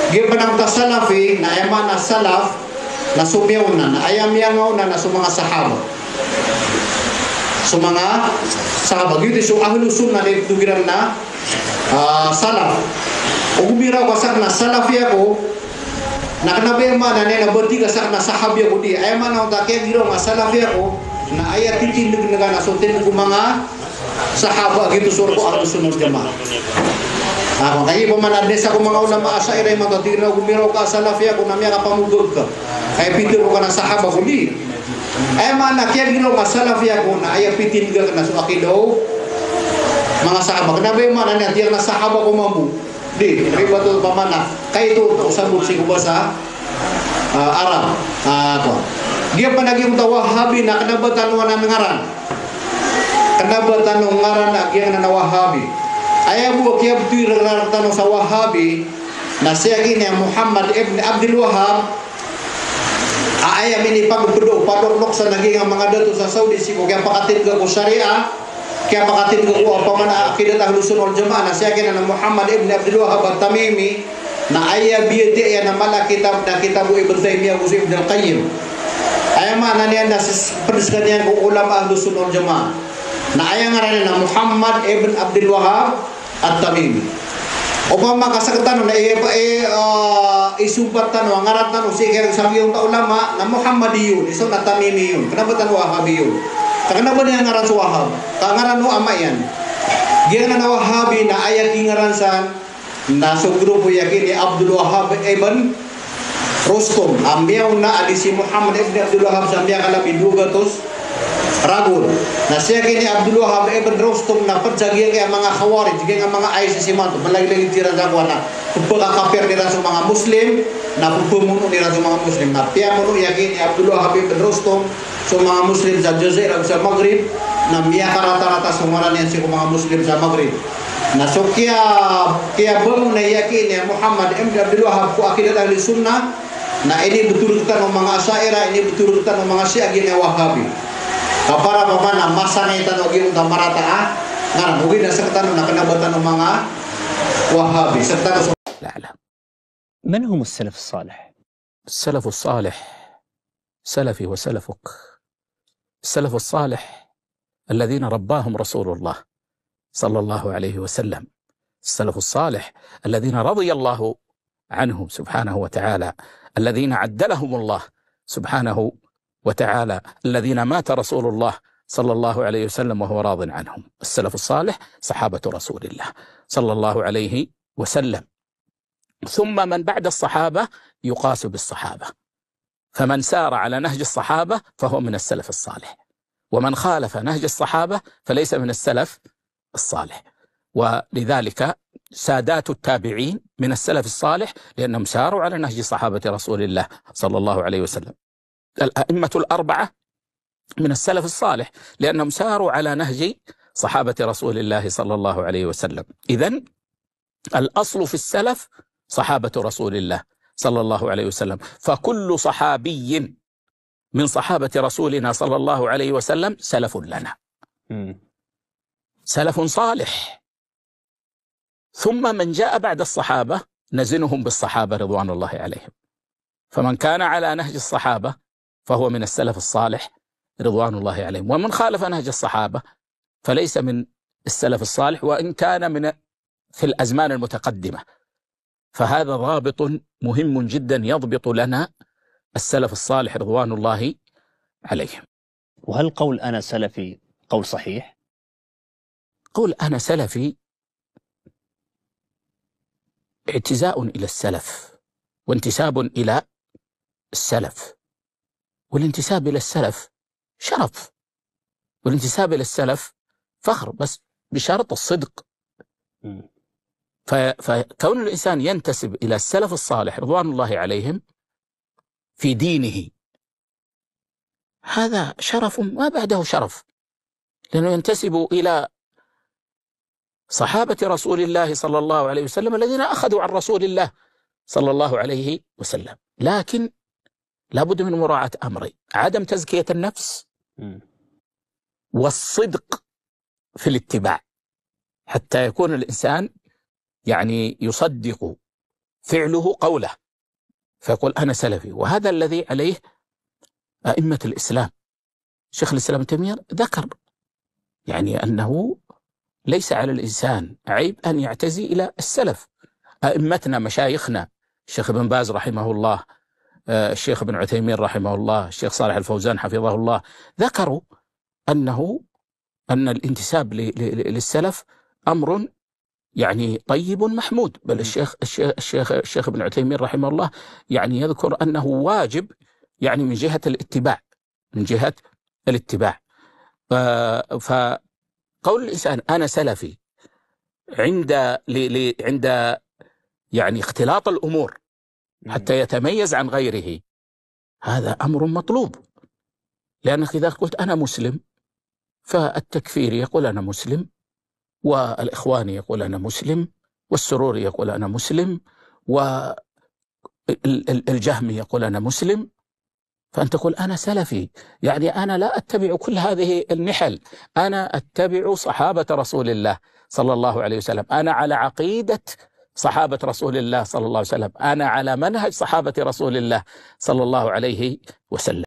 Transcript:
gibanang tasalafi na eman na salaf na sumiyawna na ayam yangaw na sa mga sahaba. Sa mga sahaba. Gitu so ahlu sunnah na itugiran na salaf. O gumiraw kasak na salafi ako na kanabema na nena berti kasak na sahabi ako di ayaman na takya giraw nga salafi ako na ayat titindig na na so tindig mga sahaba gitu surko ahlu sunnah jamaah. Kaya pamanades ako mga ulama asyairah yung matatira gumiraw ka salafi ako na miya kapamugod ka. Kaya pitir ko ka ng sahaba ko di. Ay mana kaya ginaw nga salafi ako na ay pitin ka na so akidaw mga sahaba. Kanabi yung mana niya tiyang na sahaba ko mamu. Di, riba to pamana. Kaya ito usabog si kuba sa Arab. Dia pa naging tawahabi na kanabatan mo na ngaran. Kanabatan ng ngaran na kaya na nawahabi. Ayaw mo kaya bituirang tanong sa Wahabi na siya gini Muhammad ibn Abdul Wahab ayaw ini pagpudo padorlok sa naging mga dato sa Saudi siko kaya pakatin ko syariah kaya pakatin ko apa man akidat ahlu sunnah wal jamaah na siya gini Muhammad ibn Abdul Wahab at-Tamimi na ayaw biyati ay na mala kitab na kitabu Ibn Taymiyah wa Ibn al-Qayyim ayaw man niya na pendiskan niya ko ulama ahlu sunnah wal jamaah na ayaw nga rin na Muhammad ibn Abdul Wahab at-Tamimi. Upama kasagtan na isumpat tanong ngarat tanong sige sabi yung ulama na Muhammadiyun iso na Tamimiyun. Kanaba tanong Wahabiyun. Kanaba niya ngaran sa Wahab. Kangaran no ama yan. Giyan na Wahabi na ayat ngaran sa na so grupo yakin ni Abdul Wahab ibn Rustum. Ambiyaw na ali si Muhammad ibn Abdul Wahab sa ambiya kalabi dugatos Ragul. Na siya kini Abdul Wahab ibn Rustum na padsagyan kaya mga Khawarij, kaya mga ISIS simanto, malaglag tira sa na pagkakapir nila sa mga Muslim, na pagpumuno nila sa mga Muslim. Na piyamuno yakin ni Abdul Wahab ibn Rustum sa mga Muslim sa Jazairah sa Maghrib, na miya karata-rata sa mga niyan sa mga Muslim sa Maghrib. Na so kaya bago na yakin ni Muhammad ibn Abdul Wahab ko akidat ahli sunnah, na ini betul-betul ng mga asyairah, ini betul-betul ng mga syiah gini Wahabi. Kapara pa na masa na itanong yung tamarata ngaran huwag na sa katanong na kanabatan ng mga Wahabi sa katanong. لا لا من هم السلف الصالح؟ السلف الصالح سلفي وسلفك. السلف الصالح الذين رباهم رسول الله صلى الله عليه وسلم. السلف الصالح الذين رضي الله عنهم سبحانه وتعالى، الذين عدلهم الله سبحانه وتعالى، الذين مات رسول الله صلى الله عليه وسلم وهو راض عنهم. السلف الصالح صحابة رسول الله صلى الله عليه وسلم. ثم من بعد الصحابة يقاس بالصحابة، فمن سار على نهج الصحابة فهو من السلف الصالح، ومن خالف نهج الصحابة فليس من السلف الصالح. ولذلك سادات التابعين من السلف الصالح لأنهم ساروا على نهج صحابة رسول الله صلى الله عليه وسلم. الأئمة الأربعة من السلف الصالح لأنهم ساروا على نهج صحابة رسول الله صلى الله عليه وسلم. إذن الأصل في السلف صحابة رسول الله صلى الله عليه وسلم. فكل صحابي من صحابة رسولنا صلى الله عليه وسلم سلف لنا، سلف صالح. ثم من جاء بعد الصحابة نزنهم بالصحابة رضوان الله عليهم. فمن كان على نهج الصحابة فهو من السلف الصالح رضوان الله عليهم، ومن خالف نهج الصحابة فليس من السلف الصالح وإن كان من في الأزمان المتقدمة. فهذا ضابط مهم جدا يضبط لنا السلف الصالح رضوان الله عليهم. وهل قول أنا سلفي قول صحيح؟ قول أنا سلفي اعتزاء إلى السلف وانتساب إلى السلف، والانتساب إلى السلف شرف، والانتساب إلى السلف فخر، بس بشرط الصدق. فكون الإنسان ينتسب إلى السلف الصالح رضوان الله عليهم في دينه هذا شرف ما بعده شرف، لأنه ينتسب إلى صحابة رسول الله صلى الله عليه وسلم الذين أخذوا عن رسول الله صلى الله عليه وسلم. لكن لابد من مراعاة أمرين: عدم تزكية النفس والصدق في الاتباع، حتى يكون الإنسان يعني يصدق فعله قوله، فيقول أنا سلفي. وهذا الذي عليه أئمة الإسلام. شيخ الإسلام ابن تيمية ذكر يعني أنه ليس على الإنسان عيب أن يعتزي إلى السلف. أئمتنا مشايخنا الشيخ ابن باز رحمه الله، الشيخ ابن عثيمين رحمه الله، الشيخ صالح الفوزان حفظه الله، ذكروا أن الانتساب للسلف أمر يعني طيب محمود. بل الشيخ ابن عثيمين رحمه الله يعني يذكر أنه واجب يعني من جهة الاتباع، من جهة الاتباع. فقول الإنسان أنا سلفي عند يعني اختلاط الأمور حتى يتميز عن غيره، هذا أمر مطلوب. لأنك إذا قلت أنا مسلم، فالتكفير يقول أنا مسلم، والإخواني يقول أنا مسلم، والسروري يقول أنا مسلم، والجهمي يقول أنا مسلم، فأنت تقول أنا سلفي. يعني أنا لا أتبع كل هذه النحل، أنا أتبع صحابة رسول الله صلى الله عليه وسلم، أنا على عقيدة صحابة رسول الله صلى الله عليه وسلم، أنا على منهج صحابة رسول الله صلى الله عليه وسلم.